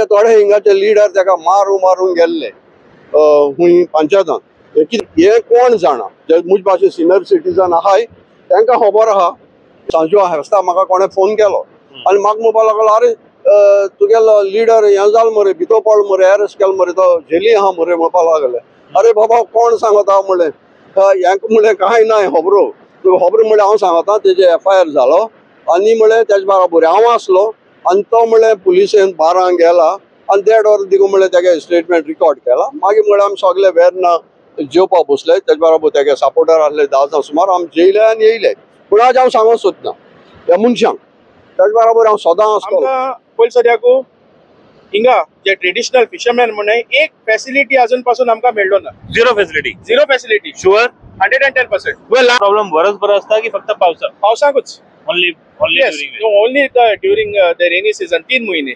हे थोडे हिंगाचे लिडर ताका मारून गेल्ले हुंय पंचायतान हे कोण जाणा जे मुज भाशे सिनियर सिटीजन आहाय तांकां खबर आहा सांजो हेस्ता म्हाका कोणे फोन केलो आनी म्हाका म्हणपा लागलो अरे तुगेलो लिडर हें जाल मरे भितर पड मरे अरेस्ट केलो मरे तो जेली आहा मरे म्हणपा लागले अरे बाबा कोण सांगता म्हणलें हेंका म्हणलें कांय ना खबरो खबर म्हणलें हांव सांगता तेजे FIR जालो आनी म्हणलें तेजे बराबर हांव आसलो आनी तो म्हणलें पुलिसेन 12 गेला आनी 1.5 वर दिगो म्हणलें तेगे स्टेटमेंट रिकॉर्ड केला मागीर म्हणलें आमी सगळे वेर्ना जेवपा बसले तेजे बराबर तेगे सपोर्टर आसले 10 सुमार आमी जेयले आनी येयले पूण आज हांव सांगूंक सोदना ह्या मनशांक तेजे बराबर हांव सदां आसतलो पयलीं सद्याकू हिंगा जे ट्रेडिशनल फिशरमॅन म्हण एक फॅसिलिटी अजून पासून आमकां मेळ्ळो ना झिरो फॅसिलिटी शुअर 110%. प्रॉब्लेम वर्सभर असता की फक्त पावसाकूच only only during the rainy season 3 महिने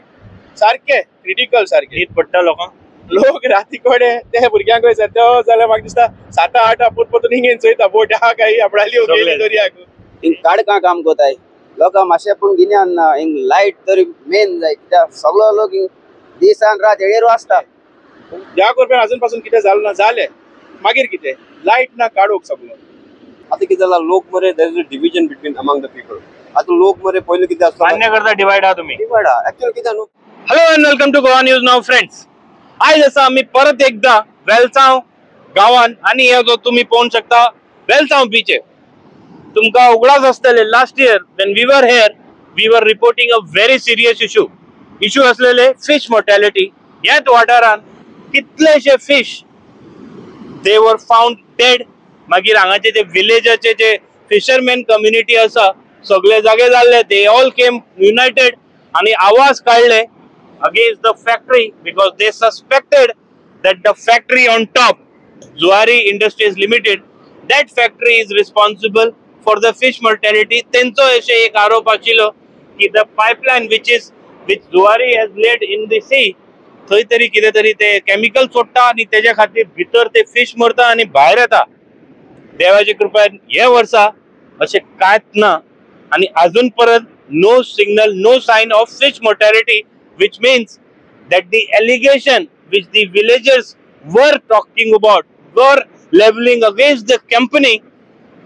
सारखे क्रिटिकल सारखे हीत पडटा लोक राती कोडे ते भुरग्यांक सद्या जाल्यार म्हाका दिसता 7-8 आपूण परतून हिंगेन चोयता बोट आहा काय आपणाली गेली दर्याक हिंग काडका काम कोताय लोक मातशें पूण गिन्यान ना हिंग लायट तरी मेन जाय कित्याक सगळो लोक हिंग दिसान रात येळेर वाचता ह्या कोरपेन अजून पासून कितें जालें ना जालें मागीर कितें लायट ना काडूक सगळो आतां कितें जाला लोक मरे there is a division between among the people आतां लोक मरे पयलीं कितें आसता मान्य करता डिवाइड आहा तुम्ही डिवाइड आहा एक्चुअली कितें न्हू hello and welcome to Goa news नाव फ्रेंड्स आयज आसा आमी परत एकदा वेलसांव गांवान आनी हे जो तुम्ही पळोवंक शकता वेलसांव बीच तुमकां उगडास आसतले last year when we were here we were reporting a very serious issue असलेले फिश मोर्टॅलिटी ह्याच वाठारान कितलेशे fish they were found dead मागीर हांगाचे जे विलेजाचे जे फिशरमॅन कम्युनिटी आसा सगळे जागे जाल्ले दे ऑल केम युनायटेड आणि आवाज काढले against the factory because they suspected that the factory on top Zuari Industries Limited that factory is responsible for the fish mortality तेंचो अशे एक आरोप आशिल्लो की the pipeline which Zuari has laid in the sea थंय तरी कितें तरी ते केमिकल सोडटा आणि तेज्या खातीर भितर ते फिश मरता आणि भायर येता देवाची कृपेन हे वर्सा अशें कांयच ना आणि अजून परत no signal no sign of fish mortality which means that the allegation which the villagers were talking about were leveling against the company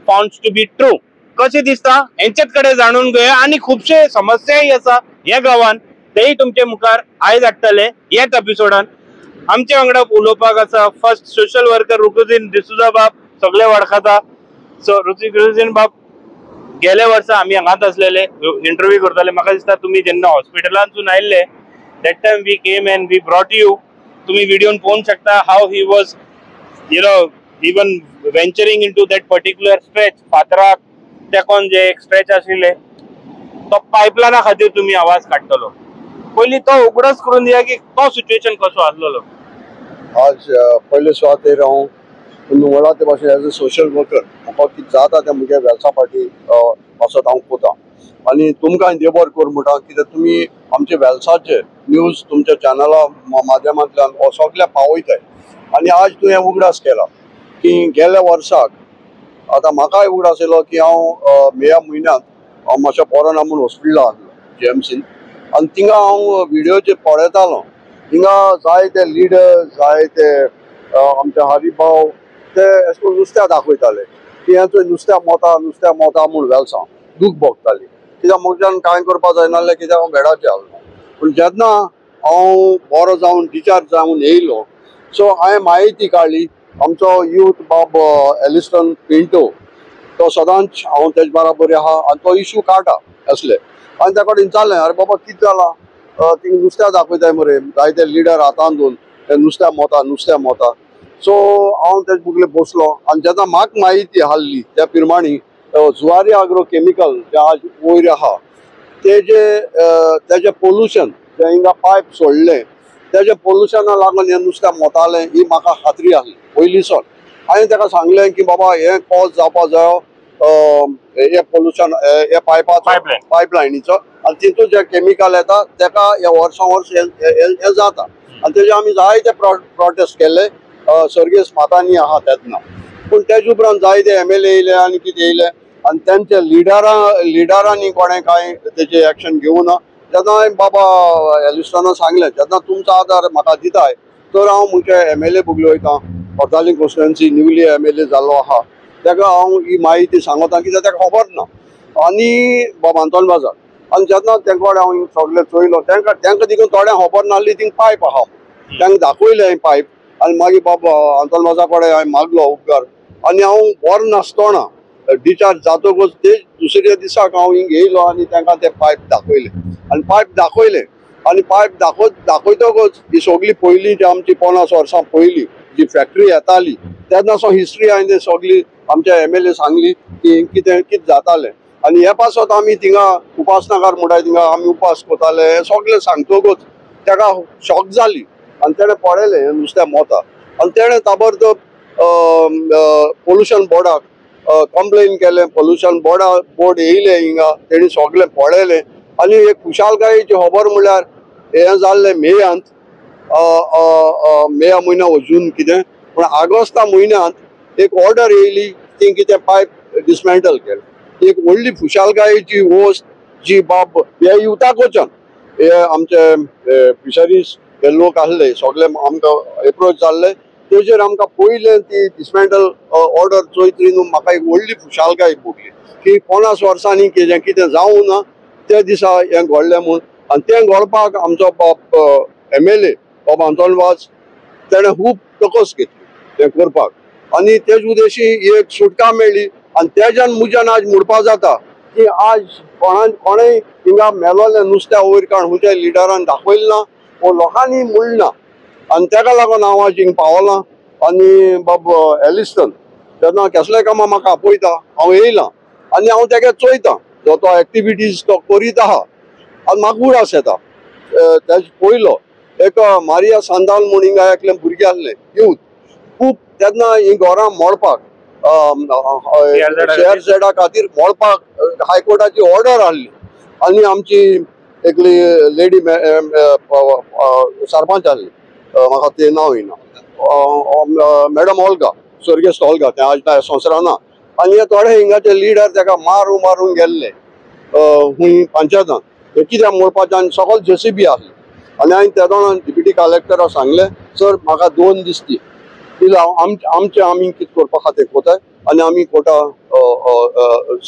found to be true कशें दिसता हेंचेच कडेन जाणून घेया आणि खूबशे समस्याय आसा ह्या गांवान तेही तुमचे मुखार आयज हाडटले ह्याच एपिसोडान आमचे वांगडा उलोवपाक आसा फर्स्ट सोशल वर्कर रुकुद्दीन डिसूजा बाब सगळे वळखता सो रुकुद्दीन बाब गेल्या वर्सा आम्ही हांगाच असलेले इंटरव्यू करताले म्हाका दिसता तुम्ही जेन्ना हॉस्पिटलांतसून आयिल्ले that time we came and we brought you तुम्ही व्हिडिओन पळोवंक शकता how he was even venturing into that particular stretch फातराक तेकोन जे एक स्ट्रेच आशिल्ले तो पाइपलायना खातीर तुम्ही आवाज काडटलो पयली तो उगडच करून दिया की तो सिच्युएशन कसो आसलेलो आज पयले सुवातेर हांव नुवळा ते भाशेन एज अ सोशल वर्कर म्हाका कितें जाता तें म्हज्या वेल्सा फाटी वचत हांव पळोवता आनी तुमकां देव बरें कर म्हणटा कित्याक तुमी आमचे वेल्साचे न्यूज तुमच्या चॅनला माध्यमांतल्यान सगळ्या पावयताय आनी आज तुवें उगडास केला की गेल्या वर्साक आतां म्हाकाय उगडास येयलो की हांव मे म्हयन्यांत हांव मातशें पोरान म्हणून हॉस्पिटलांत आसलो GMCन आनी थिंगा हांव व्हिडिओचेर पळयतालो थिंगा जायते लिडर जायते आमचे हरिभाव ते अशें करून नुस्त्या दाखयताले की हें नुस्त्या मोता म्हूण वेल्सांव दूख भोगताली कित्याक म्हज्यान कांय करपा जायनासलें कित्याक हांव बेडाचेर आसलो पूण जेन्ना हांव बरो जावन डिस्चार्ज जावन येयलो सो हांवें म्हायती काडली आमचो यूथ बाब एलिस्टन पिंटो तो सदांच हांव तेजे बराबर आहा आनी तो इशू काडटा असले आनी त्या कडेन विचारलें अरे बाबा कितें जाला थिंगा नुस्त्या दाखयताय मरे जायते लिडर हातान दोन नुस्त्या मोता सो हांव तेजे बुगले बसलो आनी जेन्ना म्हाका म्हायती हाल्ली त्या प्रमाणे जुवारी आग्रो केमिकल जे आज वयर आहा तेजे पोल्युशन जे हिंगा पायप सोडले तेजे पोल्युशना लागून हे नुस्त्या मोतालें ही म्हाका खात्री आसली पयलींसून हांवें ताका सांगलें की बाबा हें कॉज जावपा जायो हे पोल्युशन हे पायपलायनीचो आनी तितून जे केमिकल येता तेका हे वर्सां वर्स हे जाता आनी तेजे आमी जायते प्रोटेस्ट केले सर्गेस मातानी आहा तेन्ना पूण तेजे उपरांत जायते MLA येयले आनी कितें येयले आनी तेंचे लिडरांनी कोणें कांय तेजे एक्शन घेवना जेन्ना हांवें बाबा एलिस्टोना सांगलें जेन्ना तुमचो आदार म्हाका दिताय तर हांव मुखे MLA बुगले वयता कोर्तालीं कॉन्स्टिट्युएन्सी न्यूली MLA जाल्लो आहा ताका हांव ही म्हायती सांगता कित्याक ताका खबर ना आनी बाबा आंतोन बाजार आनी जेन्ना तेंचे कडेन हांव सगळें चोयलो तांकां देखून थोड्यांक खबर नासली थिंग पायप आहा तांकां दाखयलें हांवें पायप आनी मागीर बाबा आंतोन बाजार कडेन हांवें मागलो उपकार आनी हांव बरो नासतना डिस्चार्ज जातकच ते दुसऱ्या दिसाक हांव हिंग येयलो आनी तांकां ते पायप दाखयले आनी पायप दाखयले आनी पायप दाखयतकच ही सगळी पयलीं जी आमची 50 वर्सां पयलीं जी फॅक्टरी येताली तेन्नासो हिस्ट्री हांवें ते सगळी आमच्या MLA सांगली की कितें जातालें आनी हे पासत आमी थिंगा उपासनगर म्हणटाय थिंगा आमी उपास करताले हे सगळें सांगतकच ताका शॉक जाली आनी तेणें पळयलें हें नुस्तें मोता आनी तेणें ताबडतोब पोल्युशन बोर्डाक कंप्लेन केलें पोल्युशन बोर्ड येयले हिंगा तेणी सगळें पळयलें आनी एक खुशालकायेची खबर म्हणल्यार हें जाल्लें मेयांत मे म्हयन्या वचून कितें पूण ऑगस्टा म्हयन्यांत एक ऑर्डर येयली ती कितें पायप डिसमेंटल केलें एक व्हडली खुशालकायेची वस्त जी बाब हे युथाकोच्यान हे आमचे फिशरीज हे लोक आसले सगळे आमकां एप्रोच जाल्ले तेजेर आमकां पयलें ती डिसमेंटल ऑर्डर चोयतरी न्हू म्हाका एक व्हडली खुशालकाय भोगली की 50 वर्सांनी कितें जावं ना त्या दिसा हें घडलें म्हूण आनी तें घडपाक आमचो बाब MLA बाब आंतोन वाज तेणें खूब तकस घेतली तें करपाक आनी तेज उदेशी एक सुटका मेळ्ळी आनी तेज्यान मुज्यान आज म्हणपाक जाता की आज कोणेंय हिंगा मेलोलें नुस्त्या वयर काण खंयच्या लिडरान दाखयलें ना वो लोकांनी म्हणलें ना आनी ताका लागून हांव आज हिंग पावलां आनी बाब एलिस्टन तेन्ना कसलेय कामां म्हाका आपयता हांव येयलां आनी हांव ताका चोयतां जो तो एक्टिविटीज तो करीत आहा आनी म्हाका उडास येता तेज पयलो एक मारिया सांदाल म्हूण हिंगा एकलें भुरगें आसलें यूथ खूब तेन्ना ही घरां मोडपाक शेअर झेडा खातीर मोडपाक हायकोर्टाची ऑर्डर आहली आनी आमची एकली लेडी सरपंच आसली म्हाका तें नांव येना मॅडम ओल्गा स्वर्गेस्त ओल्गा तें आज संवसारान ना आनी हे थोडे हिंगाचे लिडर ताका मारून गेल्ले खूंय पंचायतान हे कित्याक मोडपाचें आनी सकयल JCB आसली आनी हांवें त्या दोन डिप्युटी कलेक्टराक सांगलें सर म्हाका 2 दीस दी आमचे आमी कितें करपा खातीर कोताय आनी आमी कोर्टा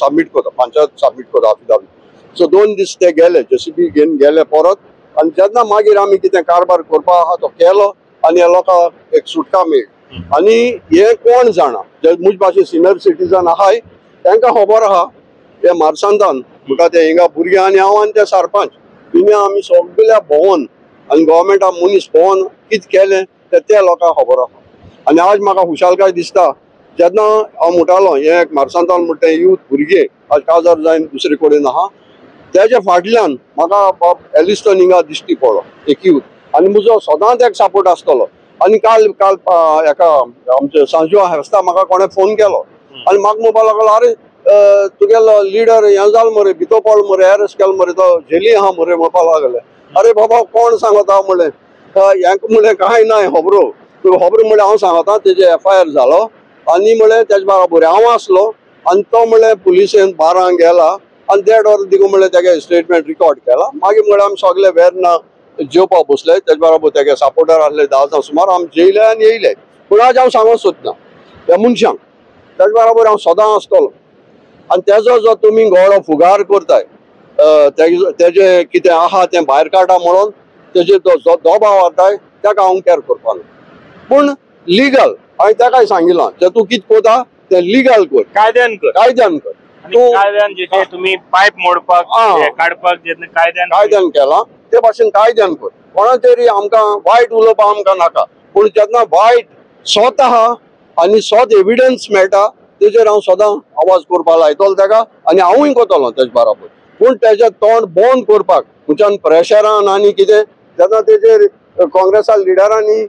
सबमीट कोता पंचायत सबमीट कोता अफिडावीट सो 2 दीस ते गेले JCB घेवन गेले परत आनी जेन्ना मागीर आमी कितें कारबार करपा आहा तो केलो आनी ह्या लोकांक एक सुटका मेळ्ळी आनी हे कोण जाणा जे मुज भाशेन सिनियर सिटीजन आहाय तांकां खबर आहा ते मार्सांतान म्हाका ते हिंगा भुरगे आनी हांव आनी ते सरपंच तिने आमी सगळ्या भोंवन आनी गव्हर्मेंटा मनीस भोंवन कितें केलें ते लोकांक खबर आहा आनी आज म्हाका खुशालकाय दिसता जेन्ना हांव म्हणटालो हे मार्सांतान म्हणटा यूथ भुरगे आज काजार जायन दुसरे कडेन आहा तेजे फाटल्यान म्हाका बाब एलिस्टन हिंगा दिश्टी पडलो एक यूथ आनी म्हजो सदांच एक सपोर्ट आसतलो आनी काल हेका आमचे सांजू हेस्ता म्हाका कोणें फोन केलो आनी म्हाका म्हणपाक लागलो आरे तुगेलो लिडर हें जाल मरे भितो पड मरे अरेस्ट केलो मरे तो जेली आहा मरे म्हणपाक लागले अरे बाबा कोण सांगता म्हणलें हेंका म्हणलें कांय ना खबरो तुका खबर म्हणलें हांव सांगता तेजे FIR जालो आनी म्हणलें तेजे बराबर हांव आसलो आनी तो म्हणलें पुलिसेन 12 गेला आनी 1.5 वर देखून म्हणलें तेगे स्टेटमेंट रिकॉर्ड केला मागीर म्हणलें आमी सगळे वेर्ना जेवपाक बसले तेजे बराबर तेगे सपोर्टर आसले 10 सुमार आमी जेयले आनी येयले पूण आज हांव सांगूंक सोदना त्या मनशांक तेजे बराबर हांव सदां आसतलो आनी तेजो जो तुमी घोडो फुगार करताय तेजे कितें आहा तें भायर काडा म्हणून तेजे जो दबाव हाडटाय ताका हांव केअर करपाना पूण लिगल हांवें ताकाय सांगिलां जे तूं कितें कोता तें लिगल कर कायद्यान कर तूं कायद्यान जे तुम्ही पायप मोडपाक काडपाक जे कायद्यान केलां ते भाशेन कायद्यान कर कोणा तरी आमकां वायट उलोवपाक आमकां नाका पूण जेन्ना वायट सोत आहा आनी सोत एविडन्स मेळटा तेजेर हांव सदां आवाज करपाक लायतलो ताका आनी हांवूय कोतलो तेजे बराबर पूण तेजें तोंड बंद करपाक खंयच्यान प्रेशरान आनी कितें जेन्ना तेजेर काँग्रेसा लिडरांनी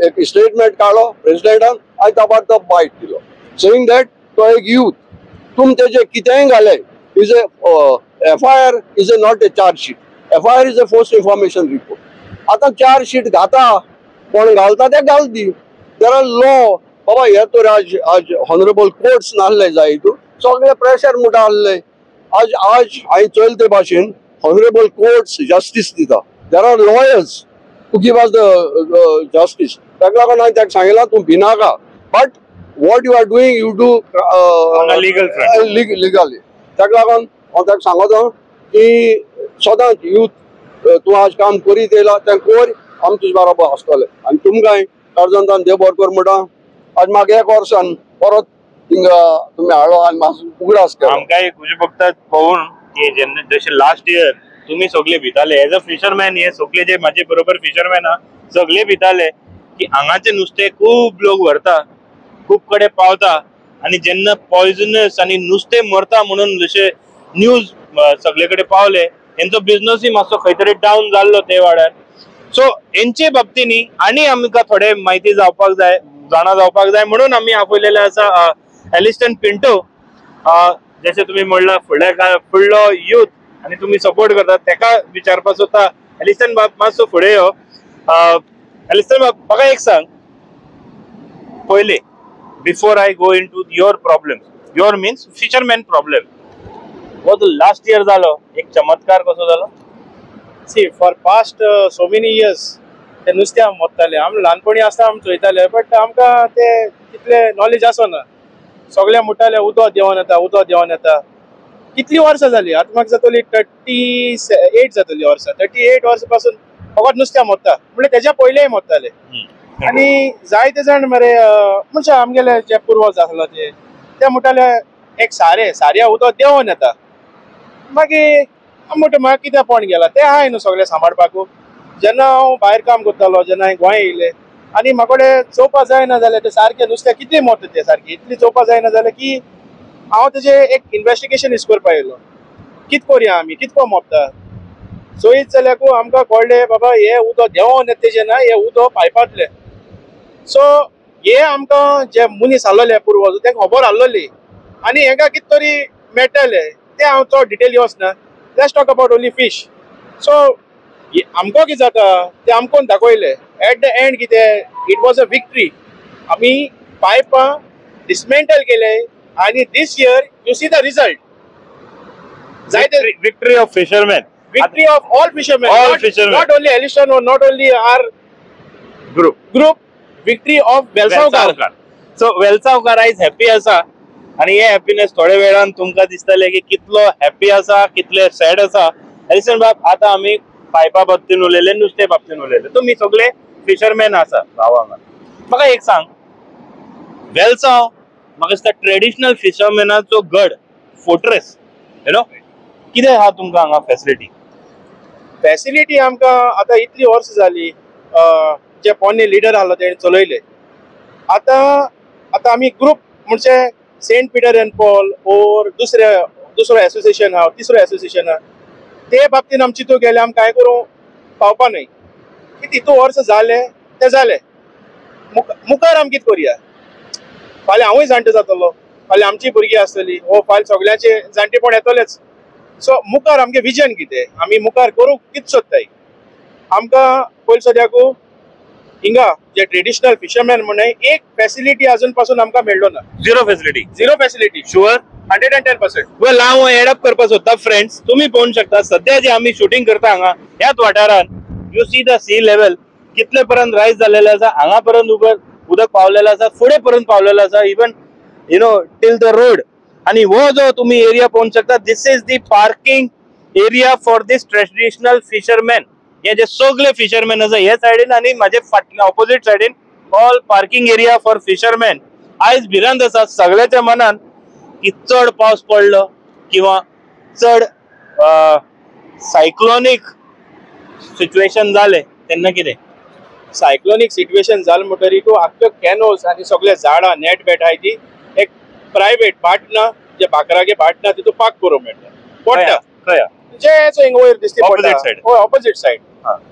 एक स्टेटमेंट काडलो प्रेसिडेंटान हांवें ताबडतोब बायट दिलो सेईंग दॅट तो एक यूथ तुम तेजे कितेंय घाले is FIR is not a charge sheet FIR is a first information report आतां चार्ज शीट घाता कोण घालता ते घालती देर लॉ बाबा हे तर आज हॉनरेबल कोर्ट्स नासले जाय हितून सगळे प्रेशर म्हणटा आसले आज हांवें चलते भाशेन honorable courts justice दिता. There are lawyers who give us the justice. ताका लागून हांवें ताका सांगितलां तूं भिनाका. But what you are doing, you do On a legal front. legally. ताका लागून हांव ताका सांगता की सदांच youth तूं आज काम करीत येयला तें कर, आमी तुजे बरोबर आसतले. आनी तुमकांय कर्जंतान देव बरें कर म्हणटा. आज म्हाका 1 वर्सान परत हिंगा तुम्ही हाडलो आनी म्हाका उगडास केलो. आमकांय खुशी भोगता पळोवन की जेन्ना जशें लास्ट इयर तुम्ही सगळे भिताले एज अ फिशरमॅन, हे सगळे जे माझे बरोबर फिशरमॅन हा सगळे भिताले की हांगाचे नुस्तें खूब लोक व्हरता, खूब कडेन पावता आणि जेन्ना पॉयझनस आणि नुस्तें मरता म्हणून जशे न्यूज सगळे कडेन पावले, हेंचो बिझनसय मातसो खंय तरी डावन जाल्लो ते वाड्यार. सो हेंचे बाबतींनी आनी आमकां थोडे म्हायती जावपाक जाय, जाणा जावपाक जाय म्हणून आमी आपयलेले आसा एलिस्टन पिंटो. जशें तुमी म्हणला फुडलो यूथ आणि तुम्ही सपोर्ट करतात तेका विचारपाक सोदता. एलिस्टन बाब मातसो फुडें यो. एलिस्टन बाब म्हाका एक सांग, पयले before I go into your problem, your means fisherman problem, हो जो लास्ट इयर जालो एक चमत्कार कसो जालो? See for past so many years ते नुस्तें आमी मोत्ताले. आमी ल्हानपणी आसता आमी चोयताले, बट आमकां ते तितले नॉलेज आसना. सगळे म्हणटाले उदो देंवन येता, उदो देंवन येता. कितली वर्सां जाली? आतां म्हाका जातली 38 जातली वर्सां. 38 वर्सां पासून फकत नुस्तें मोत्ता, म्हणजे तेज्या पयलेय मोत्ताले. आनी जायते जाण मरे म्हणजे आमगेले जे पुर्वज आसलो ते म्हणटाले एक साऱ्या उदो देंवन येता. मागीर म्हणटा म्हाका कितें पण गेला, ते आहाय न्हू सगळे सांबाळपाक. जेन्ना हांव भायर काम करतालो, जेन्ना हांवें गोंय येयले आनी म्हाका कडेन चोवपा जायना जालें ते सारकें नुस्तें कितलें मोता तें सारकें इतली चोवपा जायना जालें की हांव तेजें एक इन्वेस्टिगेशन करपा येयलो. कित करया आमी, कितको मोपता. चोयत जाल्याकू आमकां कळ्ळें बाबा हे उदो देंवन येता तेजें ना, हे उदो पायपांतलें. सो हे आमकां जे मनीस आहलोले पुर्वज तांकां खबर आहलोली आनी हेंकां कितें तरी मेळटलें तें हांव चड डिटेल वचना. Let's talk about only fish. So आमकां कितें जाता तें आमकां दाखयलें. एट द एंड कितें, इट वॉज अ विक्ट्री. आमी पायपां डिसमेंटल केले आणि this year you see the result. Victory of fisherman, victory of all fisherman, All fishermen. Not only एलिस्टन और not only R group. Victory of वेलसावकार. So वेलसावकार आयज हॅपी आसा आणि हे हॅपीनेस थोड्या वेळान तुमकां दिसतले की कितलो हॅपी आसा, कितले सॅड आसा. एलिस्टन बाब, आता आमी पायपा बाबतीन उलयले, नुस्तें बाबतीन उलयले, तुम्ही सगळे फिशरमॅन आसा गांवांत. म्हाका एक सांग, वेलसाव म्हाका दिसता ट्रेडिशनल फिशरमॅनाचो गड, फोर्ट्रेस, यू नो, कितें आहा तुमकां हांगा फॅसिलिटी आमकां आतां इतली वर्सां जाली. जे पोन्ने लिडर आहलो तेणे चलयले. आतां आमी ग्रुप म्हणजे Saint Peter and Paul or दुसरो एसोसिएशन आहा, तिसरो एसोसिएशन आहा, ते बाबतीन आमी चिंतूंक गेले आमकां कांय करूं पावपा न्हय. कितें इतू वर्स जाले ते जाले. मुखार आमी कितें करया. फाल्यां हांवूय जाणटो जातलो, फाल्यां आमची भुरगीं आसतली, हो फाल्यां सगळ्यांचे जाणटेपण येतलेच. सो मुखार आमगे विजन कितें, आमी मुखार करूंक कितें सोदताय. आमकां पयलीं सद्याकू हिंगा जे ट्रेडिशनल फिशरमॅन म्हणून एक फॅसिलिटी अजून पासून आमकां मेळ्ळो ना. Zero facility? Zero facility. Sure? 110%. वेल, हांव एड अप करपाक सोदता. फ्रेंड्स, तुम्ही पळोवंक शकता सध्या जे आमी शूटिंग करता हांगा ह्याच वाठारान, you see the sea level कितले पर्यंत रायज जाल्लेले आसा. हांगा पर्यंत उदक पावलेलं आसा, फुडें पर्यंत पावलेलं आसा, even you know till the road. आणि हो जो तुम्ही एरिया पळोवंक शकता, this is the parking area for this traditional fisherman. हे जे सगळे फिशरमॅन आसा हे सायडीन आणि माझे फाटल्या ऑपोजिट सायडीन all parking area for fisherman. आयज भिरांत आसा सगळ्याच्या मनान की चड पावस पडलो किंवा चड सायक्लोनीक सिच्युएशन जाले तेन्ना कितें. सायक्लोनीक सिच्युएशन जालें म्हणटरीक आख्ख्यो कॅनोज आनी सगळे झाडां नेट बेट आहाय ती एक प्रायवेट भाटना जे भाकरागे भाटना तितून पाक करूंक मेळटा. पडटा खंय जे हिंग वयर दिसती Opposite side. हय ऑपोजीट सायड.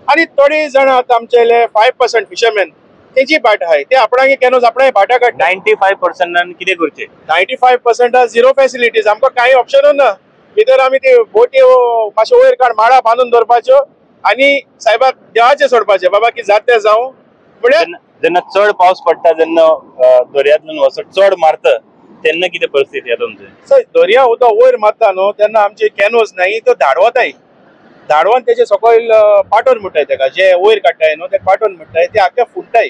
आनी थोडी जाणां आतां आमचे 5% फिशरमॅन तेजी भाट आहाय ते आपणागे कॅनोज आपणागे भाटा काडटा. 95% कितें करचें? 95% झिरो फॅसिलिटीज. आमकां कांय ऑप्शनूच ना. भितर आमी ते बोटी मातशे वयर काड माडा बांदून दवरपाच्यो आनी सायबाक देवाचे सोडपाचे, बाबा कितें जाता तें जावं. म्हळ्यार जेन्ना चड पावस पडटा, जेन्ना दर्यांतल्यान वचत चड मारता तेन्ना कितें परिस्थिती आसा तुमची? दर्या उदक वयर मारता न्हू तेन्ना आमचे कॅनोज नाही तो धाडवताय. धाडवून तेचे सकयल पाटोन म्हणटाय तेका जे वयर काडटाय न्हू ते पाटोन म्हणटाय ते आख्या फुटताय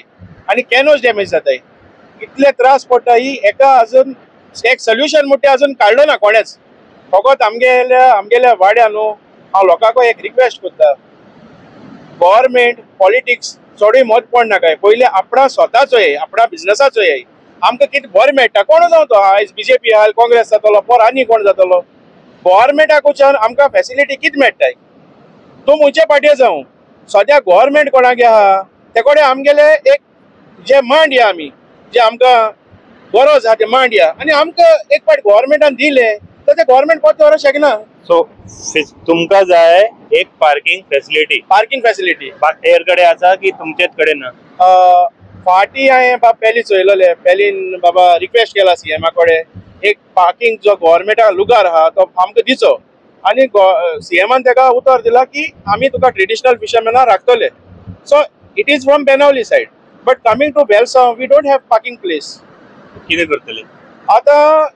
आनी कॅनोज डॅमेज जाताय. इतले त्रास पडटा ही एका अजून एक सोल्युशन म्हणटा अजून काडलो ना कोणेच. फकत आमगेल्या वाड्या न्हू हांव लोकांक एक रिक्वेस्ट करता, गव्हर्मेंट पॉलिटिक्स चडूय मत पडनाकाय, पयलीं आपणा स्वताचो आपणा बिझनसाचो आमकां कितें बरें मेळटा कोण जावं तो आयज बीजेपी आहा काँग्रेस जातलो पर आनी कोण जातलो. गव्हर्मेंटाक वचून आमकां फॅसिलिटी कितें मेळटाय तूं मुंचे पाटये जावं सद्या गव्हर्मेंट कोणागे आहा ते कडेन आमगेले एक जे मांडया आमी जे आमकां गरज आहा ते मांडया आनी आमकां एक पाट गव्हर्मेंटान दिले तर ते गव्हर्मेंट पद व्हरपाक शकना. सो तुमकां जाय एक पार्किंग फॅसिलिटी हेर कडेन आसा की तुमचेच कडेन ना? फाटी हांवें पेली चोयलोले पेलीन बाबा रिक्वेस्ट केला सीएमा कडेन एक पार्किंग जो गव्हर्मेंटा लुगार आहा तो आमकां दिचो आनी सीएमान तेका उतर दिला की आमी तुका ट्रेडिशनल फिशरमॅना राखतले. So it is from Benaulim side but coming to Velsao we don't have parking place. कितें करतले आतां?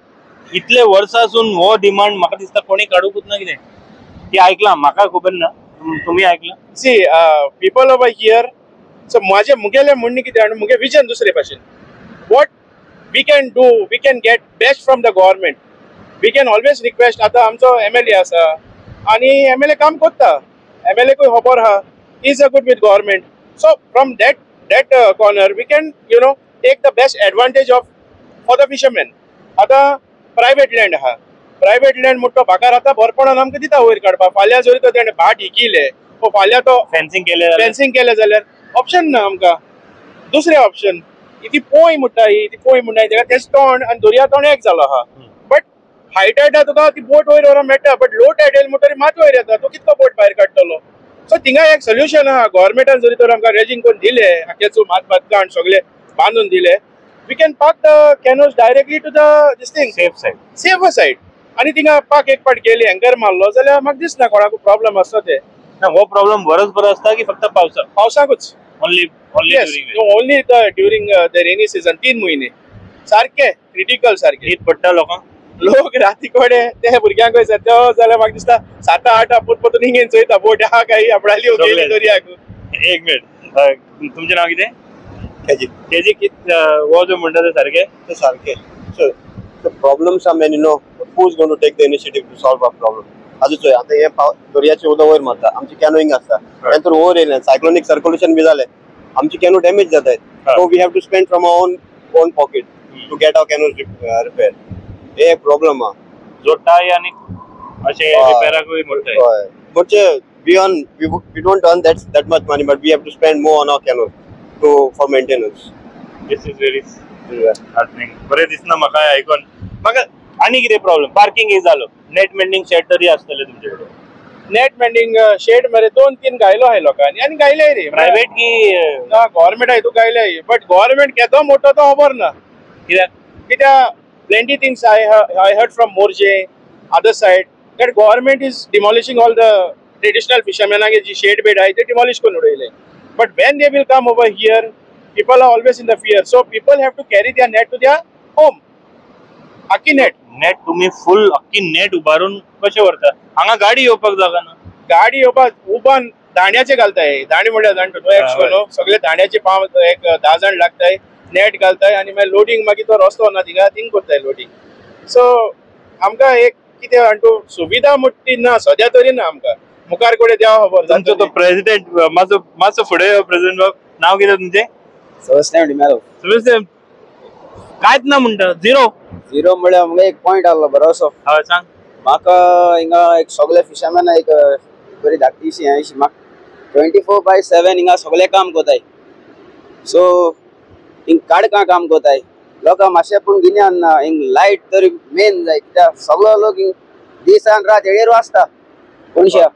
इतले वर्सांसून हो डिमांड म्हाका दिसता कोणी काडूकूच ना. कितें ती आयकलां म्हाका खबर ना, तुम्ही ऐकलं? See people over here so मुगेले म्हणणे कितें आनी मुगे विजन दुसरे भाशेन what we can do we can get best from the government. We can always request. आतां आमचो MLA आसा आनी MLA काम करता, MLAकूय खबर आहा is a good with government. So from that corner we can take the best advantage of for the fishermen. आता private land आहा, प्रायवेट लँड मोठो भाकार आता भरपणान आमकां दिता वयर काडपाक. फाल्यां जरी तो तेणें भाट हिकिले फाल्यां तो फेन्सिंग केले जाल्यार ऑप्शन ना आमकां. दुसरें ऑप्शन ती पोय म्हणटाय तेका तेच तोंड आनी दर्या तोंड एक जालो आहा. बट हाय टायडा तुका ती बोट वयर व्हरपाक मेळटा बट लो टायडल म्हणटरी मात वयर येता तो कितको बोट भायर काडटलो. सो थिंगा एक सोल्युशन आहा. गव्हर्मेंटान जरी तर आमकां रेजिंग करून दिले आख्याचो मात काण सगळे बांदून दिले we can park the canoes directly to the this thing safer side आणि थिंगा पाक एक पाट गेली हँगर मारलो जाल्यार म्हाका दिसना कोणाक प्रॉब्लेम आसता ते. हो प्रॉब्लेम बरोच बरो आसता की फक्त पावसाकूच only during the rainy season 3 महिने सारखे क्रिटिकल सारखे हीट पडटा लोक राती कडेन ते भुरग्यांक तो जाल्यार म्हाका दिसता 7-8 परतून हिंगेन चोयता बोट आहा काय आपणाली गेली दर्याक. एक मिनिट तुमचें नांव कितें? केजी हो जो म्हणटा ते सारके So the problems are many, who's going to take the initiative to solve our problem? आजूच आता हे दर्याचे उदक वयर मारता आमची कॅनोईंग आसता नंतर ओव्हर येयलें सायक्लोनिक सर्क्युलेशन बी जालें आमची कॅनो डॅमेज जाताय. So we have to spend from our own pocket to get our canoes repair. हे प्रॉब्लेम हा जोडटाय आनी अशे रिपेअराकूय मोडटाय. But beyond we don't earn that much money but we have to spend more on our canoes for maintenance. This is very heartening. बरें दिसना म्हाका आयकून. म्हाका आनी कितें प्रॉब्लेम? पार्किंग एक जालो, नेट मेंडिंग शेड तरी आसतले तुमचे कडेन? नेट मेंडिंग शेड मरे 2-3 गायलो आहाय लोकांनी आनी गायले रे प्रायवेट की ना गव्हर्मेंट हातू गायले बट गव्हर्मेंट केदो मोठो तो खबर ना. कित्याक plenty things I heard from Morje other side that government is demolishing all the traditional fishermen जी शेड बेड आहाय ते demolish करून उडयले. But when they will come over here, people are always in the fear. So people have to carry their net to their home. Akki net. Net तुम्ही फुल अख्खी net उबारून कशे व्हरता? हांगा गाडी येवपाक जागा ना. गाडी येवपाक उबान दांड्याचे घालताय. दांडी म्हणल्यार जाणटो न्हू एक्स्ट्रा न्हू सगळे दांड्याचे पाव एक 10 जाण लागताय नेट घालताय आनी मागीर लोडिंग मागीर तो रस्तो ना थिंग करताय लोडिंग. सो आमकां एक कितें आणटू सुविधा म्हणटी ना सद्या तरी ना आमकां मुखार कडेन देवा खबर. तुमचो तो प्रेसिडेंट मातसो फुडें प्रेसिडेंट बाब नांव कितें तुमचें? सेबॅस्टियन डिमेलो. कांयच ना म्हणटा झिरो म्हळ्यार म्हाका एक पॉयंट आहलो बरोसो. हय सांग. म्हाका हिंगा एक सगळे फिशरमॅन एक बरी धाकटीशी अशी म्हाका 24/7 हिंगा सगळे काम कोताय. सो हिंग काडका काम कोताय लोकां मातशें पूण गिन्यान ना. हिंग लायट तरी मेन जाय कित्याक सगळो लोक हिंग दिसान रात हेळेर वाचता कोणशा.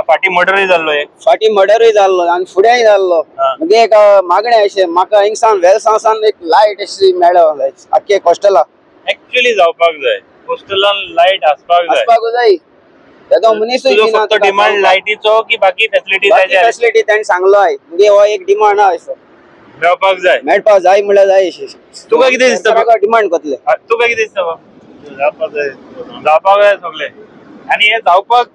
फाटी मर्डरूय जाल्लो एक. फाटी मर्डरूय जाल्लो आनी फुडेंय जाल्लो. म्हणजे एक मागणें अशें म्हाका हिंगसान वेलसांसान एक लायट अशी मेळ्ळो आख्खे कॉस्टला. एक्चुअली जावपाक जाय कोस्टलान लायट आसपाक जाय. तेदो मनीसूय फक्त डिमांड लायटीचो की बाकी फॅसिलिटी जाय? फॅसिलिटी ताणें सांगलो आय म्हणजे हो एक डिमांड आहा असो मेळपाक जाय म्हणल्यार जाय. तुका कितें दिसता? म्हाका डिमांड कोतले. तुका कितें दिसता बाबा? जावपाक जाय सगळे आनी हे जावपाक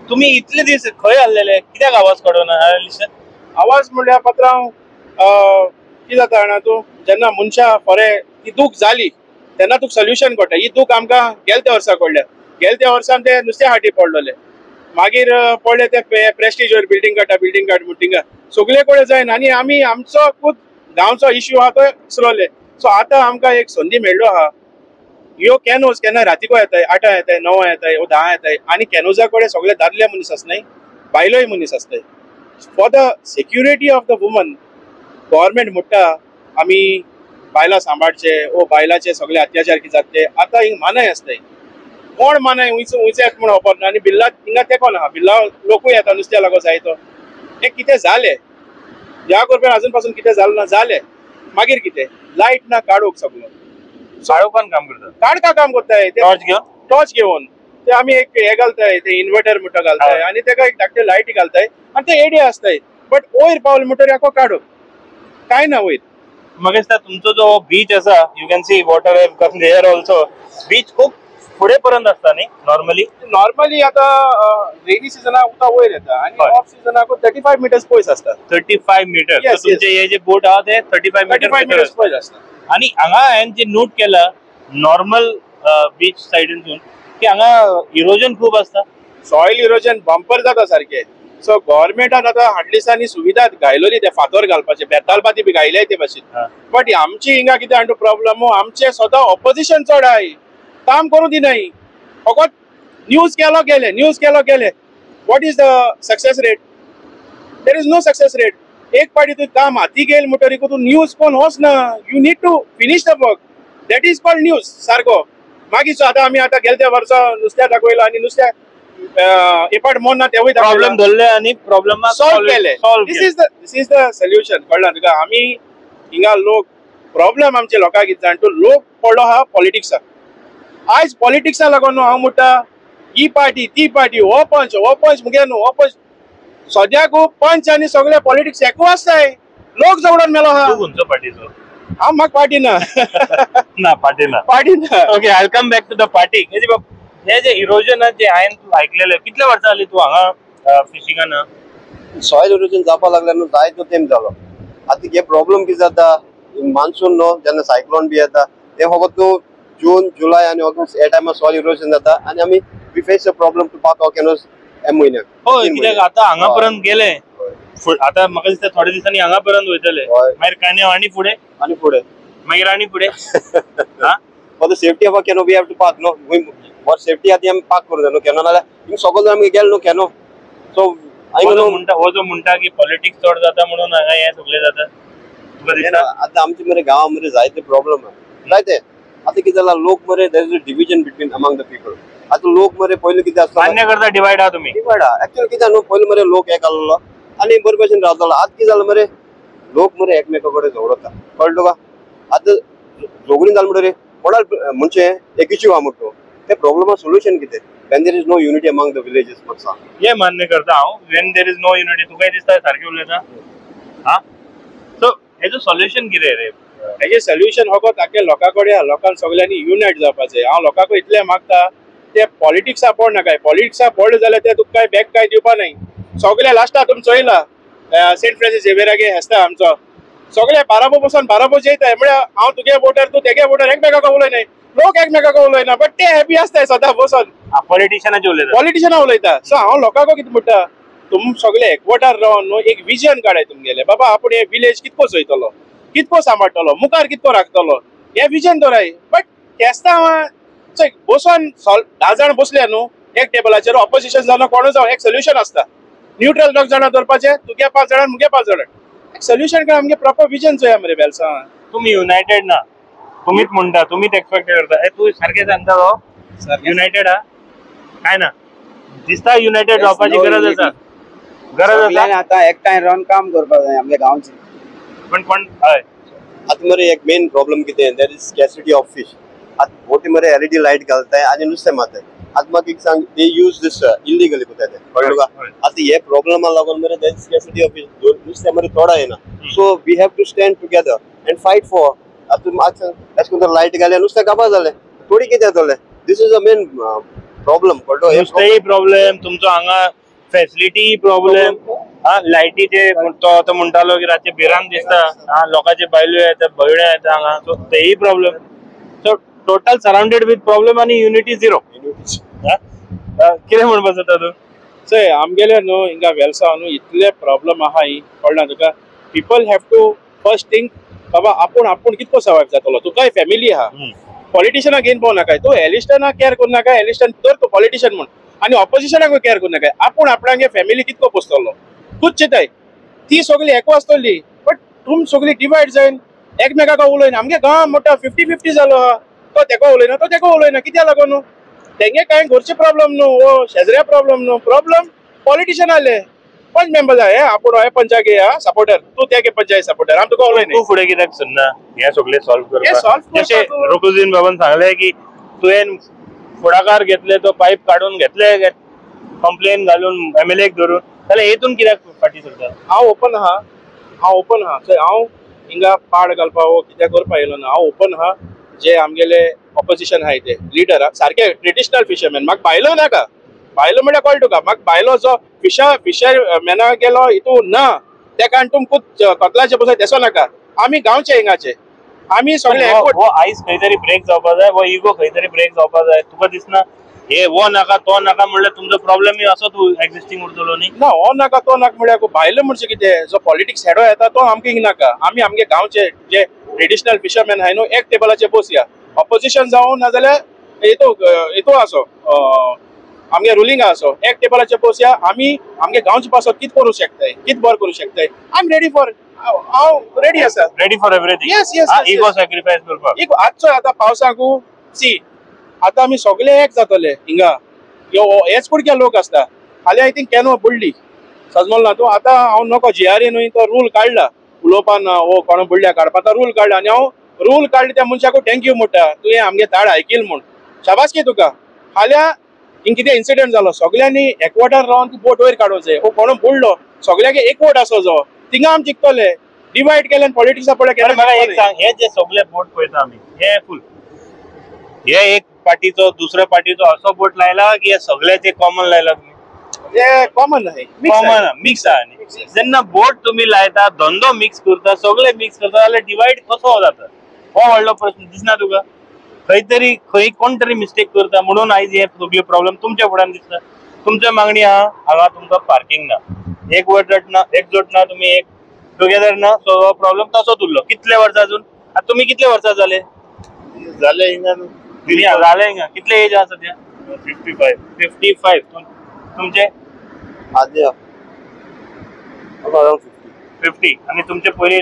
तुम्ही इतले दीस खंय आसलेले, कित्याक आवाज काडूना? आवाज म्हणल्यार पात्रांव कितें जाता जाणा तूं, जेन्ना मनशां बरें ती दूख जाली तेन्ना तुका सोल्युशन कळटा. ही दूख आमकां गेल्या त्या वर्सा कळ्ळ्या. गेल्या त्या वर्सान ते नुस्त्या हाटी पडलेले, मागीर पडले ते प्रेस्टिजवर बिल्डींग काड मिटींग सगळे कडेन जायना आनी आमी आमचो खूद गांवचो इश्यू आहा तो विसरले. सो आतां आमकां एक संदी मेळ्ळ्यो आहा. ह्यो कॅनोज केन्ना रातीको येताय, 8 येताय, 9 येताय, 10 येताय आनी कॅनोजा कडेन सगळे दादले मनीस आसनाय, बायलोय मनीस आसताय. For the security of the woman government म्हणटा आमी बायलां सांबाळचे, बायलाचे सगळे अत्याचार कितें जाता ते आतां हिंग मानाय आसताय. कोण मानाय हुंयचे म्हण खबर ना. आनी बिल्ला हिंगा तेको ना, बिल्ला लोकूय येता नुस्त्या लागो जाय तो. हे कितें जालें ह्या करपे अजून पासून कितें जालें ना जालें. मागीर कितें लायट ना काडूक सगळो साळोवपान काम करता, काडका काम करताय ते टॉर्च घेवन. ते आमी एक हे घालताय, ते इन्वर्टर म्हणटा घालताय आनी तेका एक धाकटे लायटी घालताय आनी ते एडे आसताय. बट वयर पावल म्हणटरी आखो काडूक काय ना वयर. म्हाका दिसता तुमचो जो बीच आसा, you can see water have come there also. Beach खूब फुडें पर्यंत आसता न्ही नॉर्मली आता रेनी सिजनाक उदक वयर येता आनी ऑफ सिजनाक 35 मिटर्स पयस आसता. 35 मीटर. Yes, तुमचे हे जे बोट आहा ते 35 मिटर्स पयस आसता. आणि हांगा हांवें जे नोट केला नॉर्मल बीच सायडीनसून की हांगा इरोजन खूब आसता. सॉयल इरोजन बंपर जाता सारखे. सो गव्हर्मेंटान आता हाडलीसांनी सुविधा घायलोली ते फातर घालपाचे, बेतालपाती बी घायले ते भाशेन. बट आमची हिंगा कितें आनी प्रॉब्लम, आमचे सदां ऑपोजिशन चड आहाय, काम करूं दिनाय. फकत न्यूज केलो गेले. What is the success rate? There is no success rate. एक पाटी तू काम हाती घेयल म्हणटरी तू न्यूज कोण वचना. You need to finish the work. That is called news सारको. मागीर आतां आमी आतां गेल्या वर्सा नुस्त्या दाखयला आनी नुस्त्या एपाट मोन ना तेवूय प्रॉब्लेम धरले आनी प्रॉब्लेम सॉल्व केले. दिस इज द सोल्युशन. कळ्ळा तुका? आमी हिंगा लोक प्रॉब्लेम आमचे लोकांक कितें जाण तूं लोक पडलो आहा पॉलिटिक्साक. आयज पॉलिटिक्सा लागून हांव म्हणटा ही पार्टी ती पार्टी, हो पंच मुगे न्हू, हो पंच. सद्याक पंच आनी सगळे पॉलिटिक्स एकू आसताय. लोक जवळून मेलो आहा. खंयचो पार्टीचो? हांव म्हाका पार्टी ना. ना पार्टी ना. Okay, I come back to the party. हे जे इरोजन जे हांवें तू आयकलेले, कितले वर्सां जाली तू हांगा फिशिंगान? सॉयल इरोजन जावपा लागल्या न्हू जायतो तेंप जालो. आतां हे प्रॉब्लेम कितें जाता, मान्सून न्हू जेन्ना सायक्लोन बी येता ते फकत तूं जून, जुलय आनी ऑगस्ट ह्या टायमार सॉयल इरोजन जाता आनी आमी we face the problem to park our canoes ह्या म्हयन्याक. होय, कित्याक आतां हांगा पर्यंत गेले, आतां म्हाका दिसता थोड्या दिसांनी हांगा पर्यंत वयतले, मागीर कांय आनी फुडें मागीर आनी फुडें. For the safety of canoe we have to park नो. फॉर सेफ्टी आतां आमी पार्क करूं जाय न्हू कॅनो, नाल्यार हिंग सगळो आमी गेले न्हू कॅनो. सो हो जो म्हणटा की पॉलिटिक्स चड जाता म्हणून हांगा हे सगळे जाता, तुका दिसता? आतां आमचे मरे गांवा मरे जायते प्रॉब्लेम आहा. जायते आतां कितें जाला लोक मरे there is a division between among the people. आतां लोक मरे पयलीं कितें आसता मान्य करता डिवायड आहा तुमी? डिवायड आहा. एक्चुअली कितें न्हू पयलीं मरे लोक एक आसलो आनी बरे भशेन रावतालो. आतां कितें जालें मरे लोक मरे एकमेका कडेन झगडटा. कळ्ळें तुका? आतां झगडीं जालें म्हणटरी कोणाल म्हणजे एक इश्यू आहा म्हणटो ते प्रॉब्लेमा सोल्युशन कितें? when there is no unity among the villages. म्हाका सांग. हे मान्य करता हांव. when there is no unity, तुकाय दिसता सारकें उलयता? हा, सो हेजो सोल्युशन कितें रे? हेजे सोल्युशन हो ताके लोकां कडेन लोकांक सगळ्यांनी युनायट जावपाचें. हांव लोकांक इतलें मागता ते पॉलिटिक्सा पड नाकाय. पॉलिटिक्सा पडले जाल्यार ते तुका काय बॅक काय दिवपा न्हय. सगळे लास्टा तुमी चोयला सेंट फ्रांसीस झेवियरागे आसता आमचो, सगळे बाराबो बसून बाराबो जैताय. म्हळ्यार हांव तुगे वोटर तूं तेगे वोटर एकमेकाक उलयनाय. लोक एकमेकाक उलयना बट ते हॅपी आसताय सदां बसून. पॉलिटिशियनाचे उलयता, पॉलिटिशियना उलयता. सो हांव लोकांक कितें म्हणटा तुम सगळे एकवटार रावन न्हू एक विजन काडाय तुमगेले. बाबा आपूण हे विलेज कितको चोयतलो, कितको सांबाळटलो, मुखार कितको राखतलो, हे विजन दवराय. बट तेस्ता बसून 10 जाण बसले न्हू एक टेबलाचेर, ऑपोजिशन जावन कोणू जावन एक सोल्युशन आसता. न्यूट्रल 2 जाणां दवरपाचे, तुगे 5 जाणां मुगे 5 जाणां. एक सोल्युशन काय आमगे प्रॉपर विजन चोया मरे बेलसा. तुम्ही युनायटेड ना, तुम्हीच म्हणता, तुम्हीच एक्सपेक्ट करता. तू सारखें सांगता तो युनायटेड हा काय ना? दिसता युनायटेड जावपाची गरज आसा. आता एकठांय रावन काम करपाक जाय आमच्या गांवची. पण हय आतां मरे एक मेन प्रॉब्लेम कितें, देर इज स्कॅसिटी ऑफ फिश. आतां बोटी मरे LED लायट घालताय आनी नुस्तें मारताय. आतां म्हाका एक सांग, दे यूज दिस इलिगली कोताय ते. कळ्ळें तुका? आतां हे प्रॉब्लेमा लागून मरे there is scarcity of fish. नुस्तें मरे थोडा येना. So we have to stand together and fight for. आतां म्हाका सांग एश कोन्न लायट घाल्या नुस्तें काबार जालें, थोडी कितें जातलें. दिस इज अ मेन प्रॉब्लेम कळतो नुस्तेंय प्रॉब्लेम, तुमचो हांगा फॅसिलिटी प्रॉब्लेम, लायटीचे तो आतां म्हणटालो की रातचे भिरांत दिसता, लोकांचे बायलो येता भयण्यो येता हांगा, सो तेय problem. So total surrounded with problem आनी युनिटी झिरो. कितें म्हणपाक जाता तूं? चय आमगेले न्हू हिंगा वेलसांव न्हू इतले प्रॉब्लेम आहा ही कळना तुका. People have to first think बाबा आपूण कितको सर्वायव जातलो. तुकाय फॅमिली आहा, पॉलिटिशियनाक घेवन पळोवं नाका. तूं एलिस्टनाक केअर करूं नाका, एलिस्टन तर तूं पॉलिटिशियन म्हण, आनी ऑपोजिशनाकूय केअर करूं नाका. आपणागे फॅमिली कितको पोसतलो तूच चिंताय. ती सगळी एकू आसतली, बट तुम सगळी डिवायड जायन एकमेकाक उलयना. आमगे गांव मोठा 50-50 जालो आहा. तो तेको उलयना, तो तेको उलयना, कित्याक लागून? तेंगे कांय घरचे प्रॉब्लेम न्हू, वो शेजऱ्या प्रॉब्लेम न्हू. प्रॉब्लेम पॉलिटिशियन आले, पंच मेंबर जाय. आपूण हे पंचाक सपोर्टर, तू त्या पंचायत सपोर्टर, आम तुका उलयना. तू फुडें कित्याक सरना हे सगळे सॉल्व हे करपाक? solve जशें करपाक रोकुजीन बाबान सांगले की तुवें फुडाकार घेतले, तो पाईप काढून घेतले कंप्लेन घालून MLAक धरून, जाल्यार हेतून कित्याक फाटी सरता? हांव ओपन आहा, हांव हिंगा पाड घालपा वो कित्याक करपा येयलो ना. हांव ओपन आहा. जे आमगेले ऑपोजिशन आहाय ते लिडर सारखे ट्रेडिशनल फिशरमॅन. म्हाका भायलो नाका. भायलो म्हळ्यार कळटा तुका, म्हाका भायलो जो फिशरमॅना गेलो हितून ना, त्या कारण तुमकां कतलाचे बसय तेसो नाका. आमी गांवचे हिंगाचे, आमी सगळे एकवट. वो आयज खंय तरी ब्रेक जावपा जाय, वो इगो खंय तरी ब्रेक जावपा जाय. तुका दिसना हे वो नाका तो नाका म्हणल्यार तुमचो प्रॉब्लेम असोच एक्झिस्टिंग उरतलो न्ही? ना हो नाका तो नाका म्हळ्यार भायलो म्हणजे कितें, जो पॉलिटिक्स हेडो येता तो आमकां हिंग नाका. आमी आमगे गांवचे जे ट्रेडिशनल फिशरमॅन आहाय न्हू, एक टेबलाचेर बसया. ऑपोजिशन जावं नाजाल्यार हेतू आसो आमगे रुलींग आसो, एक टेबलाचेर बसया. आमी आमगे गांवचे पासत कित करूं शकताय, कित बरें करूं शकताय. आय एम रेडी फॉर, हांव रेडी आसा. Ready for everything. Yes ego sacrifice करपाक. आजचो आतां पावसाकू सी आतां आमी सगळे एक जातले हिंगा. हेच कुडके लोक आसता. फाल्यां आय थिंक कॅनो बुडली सजमल ना तूं. आतां हांव नको GRA न्हू तो रूल काडला उलोवपा ना, वो कोण बुडल्या काडपाचो रूल काडला. आनी हांव रूल काडले त्या मनशाकू थँक्यू म्हणटा, तुवें आमगे ताड आयकिल म्हूण. शाबासकी तुका. फाल्यां हिंग कितें इन्सिडेंट जालो, सगळ्यांनी एकवटार रावन ती बोट वयर काडूंक जाय. कोण बुडलो, सगळ्याक एकवट आसो जो, थिंगा आमी जिखतले. डिवायड केल्यान पॉलिटिक्सा पळय मला एक सांग, हे जे सगळे बोट पळयता आमी, हे फुल हे एक पार्टीचो दुसऱ्या पार्टीचो असो बोट लायला की हे सगळ्याचे कॉमन लायला तुम्ही? हे कॉमन आहे, कॉमन मिक्स आहे. जेन्ना बोट तुम्ही लायता, धंदो मिक्स करता, सगळे मिक्स करता, जाल्यार डिवायड कसो जाता? हो व्हडलो प्रश्न दिसना तुका? खंय कोण तरी मिस्टेक करता म्हणून आयज हे सगळे प्रॉब्लेम तुमच्या फुड्यान दिसता. तुमच्या मागणी आहा, हांगा तुमकां पार्किंग ना, एकजोट ना, तुम्ही एक टुगेदर ना, सो हो प्रॉब्लेम तसोच उरलो. कितले वर्सां अजून? आता तुम्ही कितले वर्सां जाले हिंगा? जाले हिंगा कितले एज आहा सध्या? 55. तुमचे? 50. आणि तुमचे पयलीं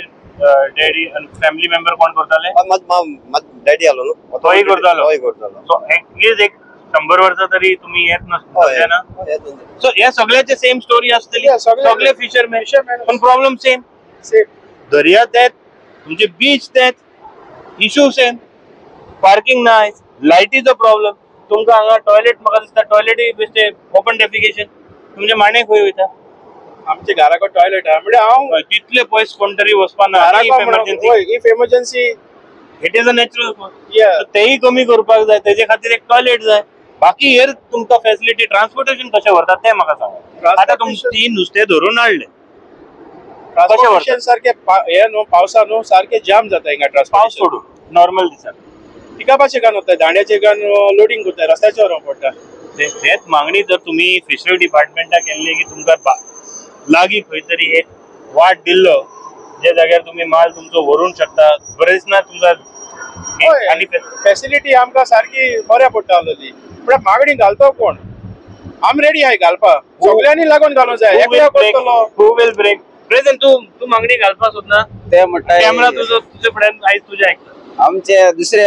डॅडी आणि फॅमिली मेंबर कोण करताले? डॅडी आलो न्हू, तोय करतालो. सो एटलीस्ट एक 100 वर्सां तरी तुम्ही येत नसता ना. सो हे सगळ्याचे सेम स्टोरी असतली, सगळे फिशरमॅन, पण प्रॉब्लेम सेम. दर्या तेच, तुमचे बीच तेच, इश्यू सेम. पार्किंग ना, लायटीचो प्रॉब्लेम. तुमकां हांगा टॉयलेट, म्हाका दिसता टॉयलेटूय बेश्टे ओपन डेफिकेशन. तुमचे माणे खंय वयता? आमच्या घराको टॉयलेट आहा म्हणजे हांव तितले पयस कोण तरी वचपा ना. If emergency it is a natural. तेही कमी करपाक जाय, तेजे खातीर एक टॉयलेट जाय. बाकी हेर तुमकां फॅसिलिटी, ट्रान्सपोर्टेशन कशें व्हरतात तें म्हाका सांगा. आतां तुमची नुस्तें धरून हाडले, ट्रान्सपोर्टेशन सारखे हे न्हू पावसा न्हू सारखे जाम जाता हिंगा. पावस सोडून नॉर्मल दिसात पिकापाचे गान होता, दांड्याचे गान लोडिंग करता, रस्त्याचेर पडटा. तेच मागणी जर तुम्ही फिशरी डिपार्टमेंटाक केल्ली की तुमकां लागीं खंय तरी एक वाट दिल्लो, जे जाग्यार तुम्ही माल तुमचो व्हरूंक शकता, बरेच ना तुमकां आनी फॅसिलिटी आमकां सारकी बऱ्या पडटा आसली. पण मागणी घालतो कोण? आम रेडी आहाय घालपाक, सगळ्यांनी लागून घालूंक जाय. Who will break? प्रेझेंट तू मागणी घालपाक सोदना? ते म्हणटा कॅमेरा तुजे फुड्यान आयज तुजे आयकता. आमचे दुसरे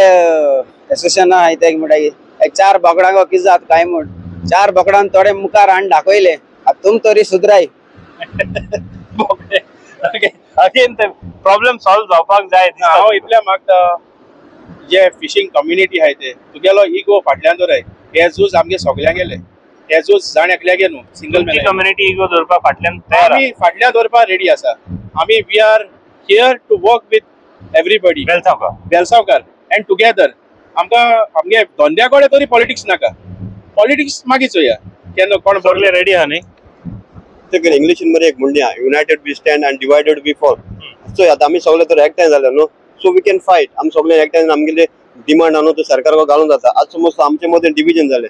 एसोसिएशन आहाय ते म्हणटा एक 4 बोकडांक कितें जात काय म्हण, 4 बोकडांक थोडे मुखार हाडून दाखयले. आतां तुम तरी सुधराय. अगेन ते प्रॉब्लेम सॉल्व जावपाक जाय. हांव इतलें मागता, जे फिशिंग कम्युनिटी आहाय ते तुगेलो इगो फाटल्यान दवराय. हे झूज आमगे सगळ्यांक गेले, हे झूज जाण एकल्यागे न्हू, सिंगल कम्युनिटी इगो दवरपाक फाटल्यान तयार. आमी फाटल्यान दवरपाक रेडी आसा. आमी we are here to work with everybody, वेलसावकार अँड टुगेदर. आमकां आमगे धंद्या कडेन तरी पॉलिटिक्स नाका. पॉलिटिक्स मागीर चोया केन्ना कोण सगळे रेडी आहा न्ही इंग्लिश मध्ये एक म्हणणे united we stand and divided we fall so आता आम्ही सगळे तर एकठांय जाले न्हू सो वी कॅन फायट आमी सगळे एकठांय आमगेले डिमांड आहा तो सरकार घालून जाता आज समज आमचे मदीं डिविजन जाले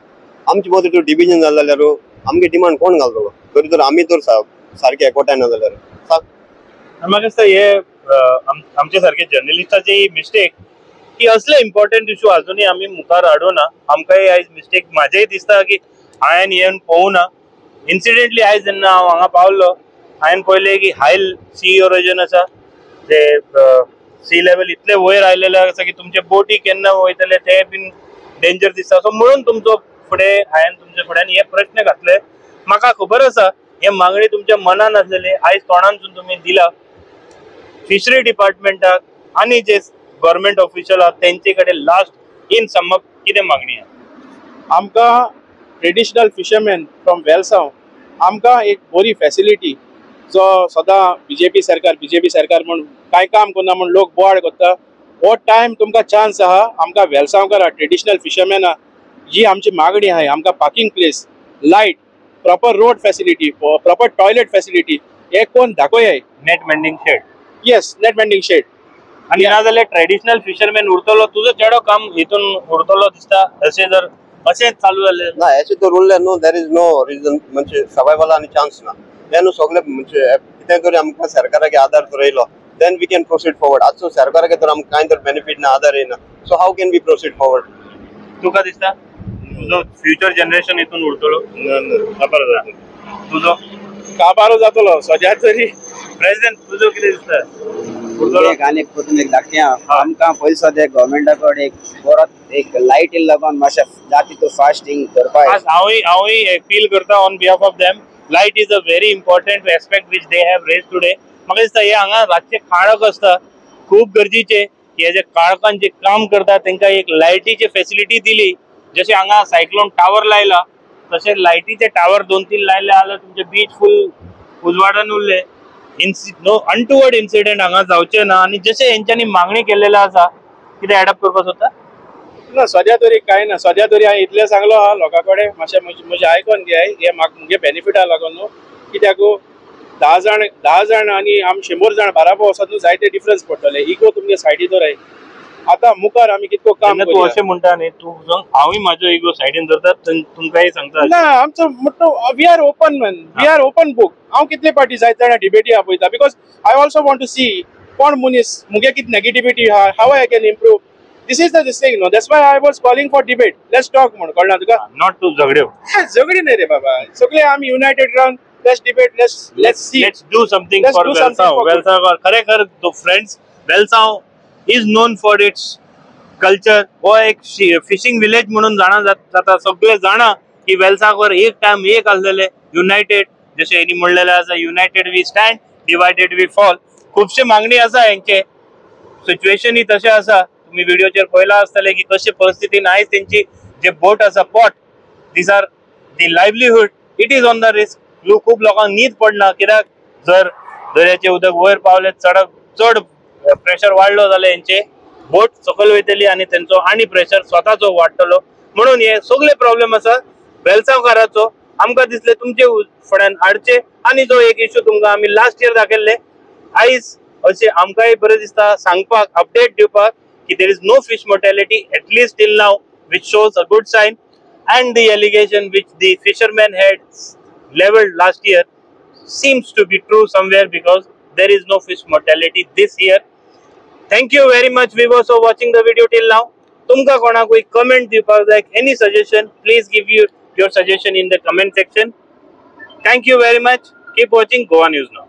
आमचे मदीं तो डिविजन जाले जाल्यार आमगे डिमांड कोण घालतलो तरी तर आमी तर सारखे एकवटाय ना जाल्यार म्हाका दिसता हे आमचे सारखे जर्नलिस्टाची मिस्टेक की असले इम्पॉर्टंट इश्यू अजूनही आम्ही मुखार हाडूना आमकांय आयज मिस्टेक म्हाजेय दिसता की हांवें येवन पळोवना इन्सिडेंटली आयज जेन्ना हांव हांगा पावलो हांवें पळयलें की हाय सी इरोजन आसा ते सी लेवल इतले वयर आयलेले आसा की तुमचे बोटी केन्ना वयतले ते बीन डेंजर दिसता सो म्हणून तुमचो फुडें हांवें तुमचे फुड्यान हे प्रश्न घातले म्हाका खबर आसा हे मागणी तुमच्या मनान आसलेली आयज तोंडांतसून तुमी दिला फिशरी डिपार्टमेंटाक आनी जे गव्हर्मेंट ऑफिशियल आहात तेंचे कडेन लास्ट इन सम अप कितें मागणी आहा आमकां ट्रेडिशनल फिशरमॅन फ्रॉम वेलसांव आमकां एक बरी फॅसिलिटी जो सदां बीजेपी सरकार म्हण कांय काम करना म्हण लोक बोवाळ करता हो टायम तुमकां चान्स आहा आमकां वेलसांवकारां ट्रेडिशनल फिशरमॅना जी आमची मागणी आहा आमकां parking place light proper road facility proper toilet facility हे कोण दाखोयाय net mending shed yes net mending shed आणि ना जाल्यार ट्रेडिशनल फिशरमॅन उरतलो तुजो चेडो काम हितून उरतलो दिसता अशें चालू जालें ना हेचे तर उरले न्हू देर इज नो रिजन म्हणजे सर्वायवल आनी चान्स ना हे न्हू सगळे म्हणजे कितें तरी आमकां सरकाराक आधार तर येयलो then we can proceed forward आजचो सरकाराक तर आमकां कांय तर बेनिफीट ना आधार येना so how can we proceed forward तुका दिसता तुजो फ्युचर जनरेशन हितून उरतलो खबर आसा तुजो काबारो जातलो सद्या तरी प्रेसिडेंट तुजो कितें दिसता एक आनीक परतून एक धाकटें आमकां पयलीं सद्या गव्हर्मेंटा कडेन एक परत एक लायटी लागून मातशें जाती तो फास्टिंग करपाक हांवूय फील करता on behalf of them light is a very important aspect which they have raise today म्हाका दिसता हे हांगा रातचे काळोख आसता खूब गरजेचे हे जे काळखान जे काम करता तांकां एक लायटीची फॅसिलिटी दिली जशें हांगा सायक्लोन टावर लायला तशें लायटीचे टावर 2-3 लायले जाल्यार तुमचे बीच फुल उजवाडान उरले नो अनटुवर्ड इन्सिडेंट हांगा जावचे ना आणि जशें हेंच्यांनी मागणी केलेली आसा कितें एडअप करपाक सोदता ना सद्या तरी कांय ना सद्या तरी हांवें इतलें सांगलो आहा लोकां कडेन मातशें म्हजें आयकोन घे हे म्हाका मुगे बेनिफिटा लागून न्हू कित्याक 10 जाण आनी आमी 100 जाण बाराबो वसत न्हू जायते डिफरन्स पडटले इगो तुमगे सायडीन दवराय आतां मुखार आमी कितको काम तूं अशें म्हणटा न्ही तूं हांवूय म्हाजो इगो सायडीन धरता तुमकांय सांगता ना आमचो मोठो we are open man we are open book हांव कितले फावटी जायत जाणां डिबेटी आपयता because I also want to see कोण मनीस मुगे कितें नेगेटिविटी आहा how I can improve this is the thing no that's why I was calling for debate let's talk म्हण कळना तुका नॉट टू झगड्यो झगडी न्ही रे बाबा सगळे आमी युनायटेड रावन let's debate let's see let's do something for Velsao खरेखर तो friends Velsao is known for its culture हो एक फिशिंग विलेज म्हणून जाणा जाता सगळे जाणा की वेलसांवर एक टाइम एक आसलेले युनायटेड जशें हेणी म्हणलेले आसा united we stand divided we fall खुबशे मागणी आसा हेंचे सिच्युएशन तशें आसा तुम्ही व्हिडिओचेर पळयला आसतले की कशे परिस्थितीन आयज तेंची जे बोट आसा pot these are the livelihood it is on the risk खूब लोकांक न्हीद पडना कित्याक जर दर्याचे उदक वयर पावले चड प्रेशर वाडलो जाल्यार हेंचे बोट सकयल वयतली आनी तेंचो आनी प्रेशर स्वताचो वाडटलो म्हणून हे सगळे प्रॉब्लेम आसा वेलसांवकाराचो आमकां दिसले तुमचे फुड्यान हाडचे आनी जो एक इश्यू तुमकां आमी लास्ट इयर दाखयल्ले आयज अशें आमकांय बरें दिसता सांगपाक अपडेट दिवपाक कि there is no fish mortality at least till now which shows a good sign and the allegation which the fishermen had leveled last year seems to be true somewhere because there is no fish mortality this year. Thank you very much viewers for watching the video till now. तुमका कोणा कोई comment दिवपाक जाय any suggestion please give your suggestion in the comment section. Thank you very much. Keep watching Goa News Now.